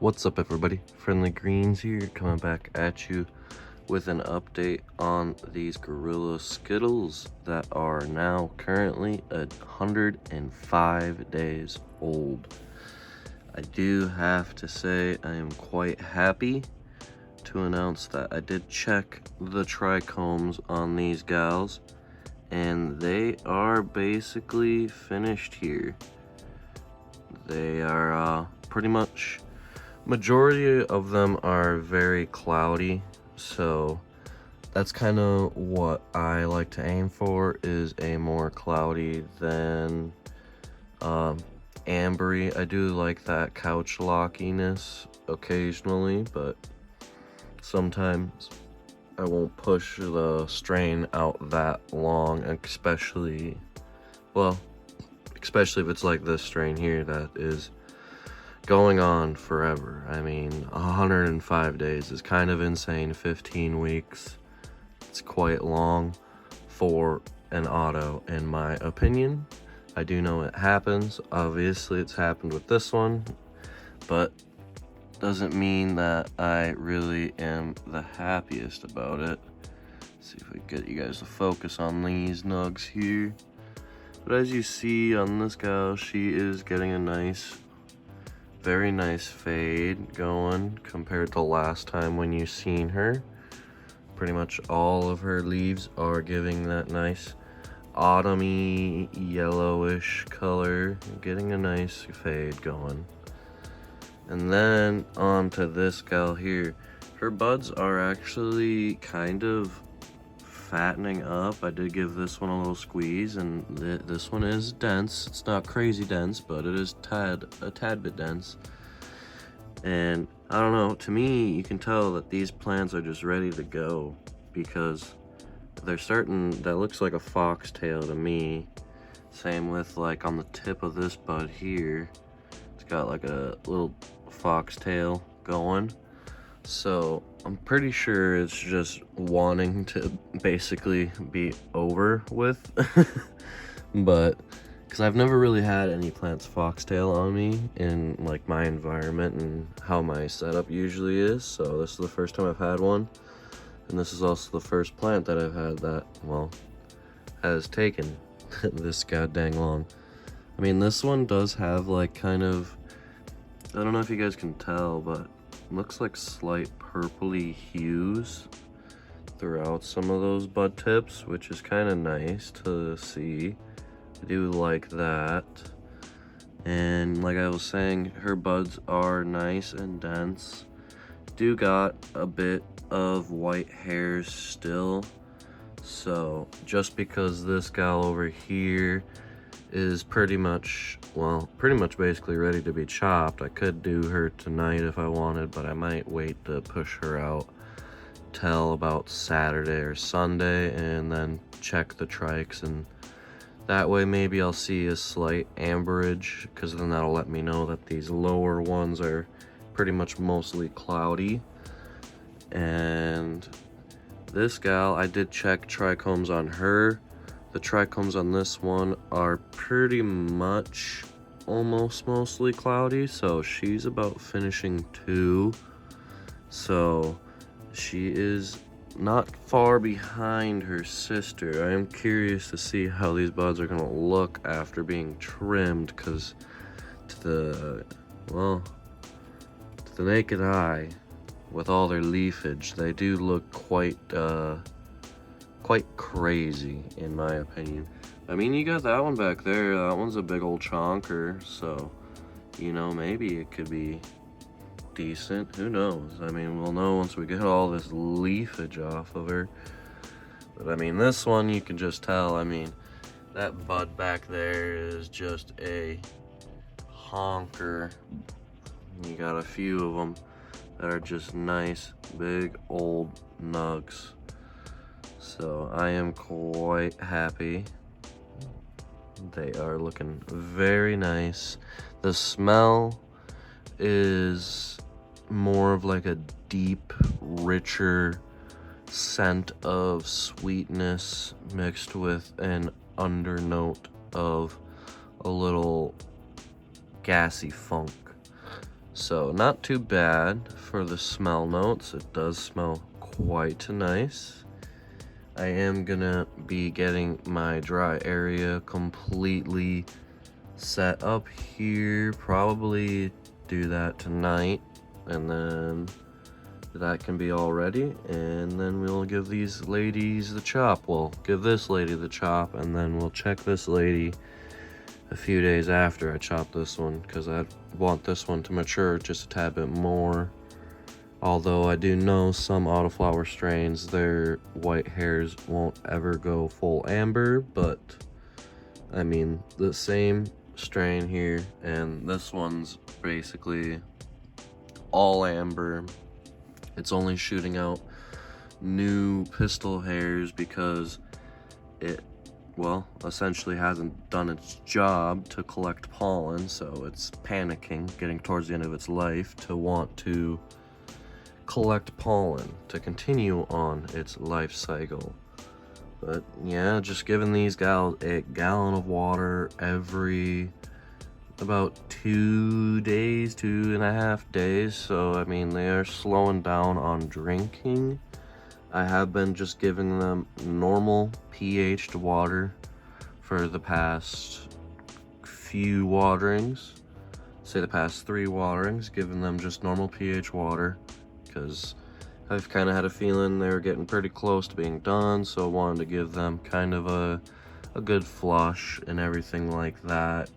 What's up, everybody? Friendly Greens here, coming back at you with an update on these Gorilla Skittles that are now currently 105 days old. I do have to say I am quite happy to announce that I did check the trichomes on these gals, and they are basically finished here. They are pretty much, majority of them are very cloudy, so that's kind of what I like to aim for, is a more cloudy than ambery. I do like that couch lockiness occasionally, but sometimes I won't push the strain out that long, especially if it's like this strain here that is going on forever. I mean, 105 days is kind of insane. 15 weeks, it's quite long for an auto, in my opinion. I do know it happens. Obviously, it's happened with this one, but doesn't mean that I really am the happiest about it. Let's see if we can get you guys to focus on these nugs here. But as you see on this gal, she is getting a very nice fade going compared to last time when you seen her. Pretty much all of her leaves are giving that nice autumny yellowish color, getting a nice fade going. And then on to this gal here. Her buds are actually kind of fattening up. I did give this one a little squeeze, and this one is dense. It's not crazy dense, but it is a tad bit dense. And I don't know, to me, you can tell that these plants are just ready to go, because they're starting, that looks like a foxtail to me. Same with like on the tip of this bud here. It's got like a little foxtail going. So I'm pretty sure it's just wanting to basically be over with. But because I've never really had any plants foxtail on me in like my environment and how my setup usually is, so this is the first time I've had one, and this is also the first plant that I've had that, well, has taken this goddamn long. I mean, this one does have like kind of, I don't know if you guys can tell, but looks like slight purpley hues throughout some of those bud tips, which is kind of nice to see. I do like that. And like I was saying, her buds are nice and dense. Do got a bit of white hairs still, so just because this gal over here is pretty much basically ready to be chopped, I could do her tonight if I wanted, but I might wait to push her out till about Saturday or Sunday and then check the trikes, and that way maybe I'll see a slight amberage, because then that'll let me know that these lower ones are pretty much mostly cloudy. And this gal, I did check trichomes on her. The trichomes on this one are pretty much almost mostly cloudy, so she's about finishing too. So she is not far behind her sister. I am curious to see how these buds are gonna look after being trimmed, because to the naked eye, with all their leafage, they do look quite crazy, in my opinion. I mean, you got that one back there. That one's a big old chonker, so, you know, maybe it could be decent. Who knows? I mean, we'll know once we get all this leafage off of her. But I mean, this one, you can just tell. I mean, that bud back there is just a honker. You got a few of them that are just nice, big, old nugs. So I am quite happy. They are looking very nice. The smell is more of like a deep, richer scent of sweetness mixed with an undernote of a little gassy funk. So not too bad for the smell notes. It does smell quite nice. I am gonna be getting my dry area completely set up here. Probably do that tonight, and then that can be all ready, and then we'll give these ladies the chop. We'll give this lady the chop, and then we'll check this lady a few days after I chop this one, because I want this one to mature just a tad bit more. Although I do know some autoflower strains, their white hairs won't ever go full amber, but I mean, the same strain here, and this one's basically all amber. It's only shooting out new pistil hairs because it, well, essentially hasn't done its job to collect pollen, so it's panicking, getting towards the end of its life, to want to collect pollen to continue on its life cycle. But yeah, just giving these gals a gallon of water every about 2 days, 2.5 days. So I mean, they are slowing down on drinking. I have been just giving them normal pH'd water for the past few waterings, say the past 3 waterings, giving them just normal pH water, because I've kind of had a feeling they were getting pretty close to being done, so I wanted to give them kind of a good flush and everything like that.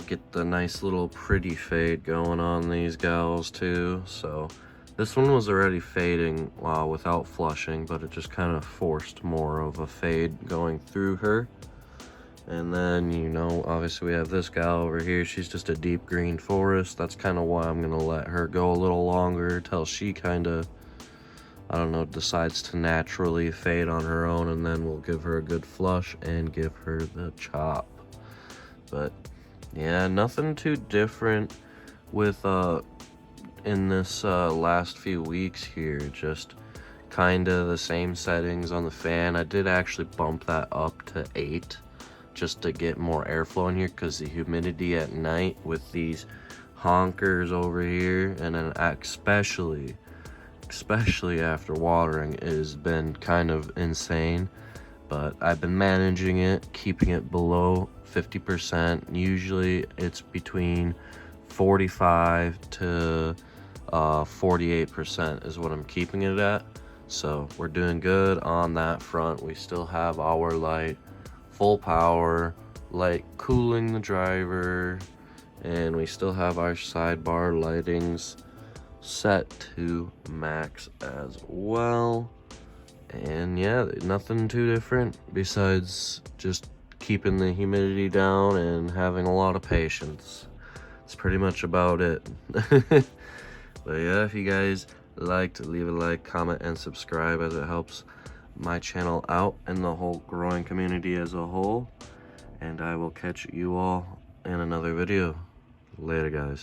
Get the nice little pretty fade going on these gals too. So this one was already fading without flushing, but it just kind of forced more of a fade going through her. And then, you know, obviously we have this gal over here. She's just a deep green forest. That's kind of why I'm gonna let her go a little longer till she kind of, I don't know, decides to naturally fade on her own, and then we'll give her a good flush and give her the chop. But yeah, nothing too different with in this last few weeks here. Just kind of the same settings on the fan. I did actually bump that up to 8 just to get more airflow in here, because the humidity at night with these honkers over here, and then especially after watering, has been kind of insane. But I've been managing it, keeping it below 50%. Usually it's between 45 to 48% is what I'm keeping it at. So we're doing good on that front. We still have our light full power, light cooling the driver, and we still have our sidebar lightings set to max as well. And yeah, nothing too different besides just keeping the humidity down and having a lot of patience. It's pretty much about it. But yeah, if you guys liked, leave a like, comment, and subscribe, as it helps my channel out and the whole growing community as a whole. And I will catch you all in another video. Later, guys.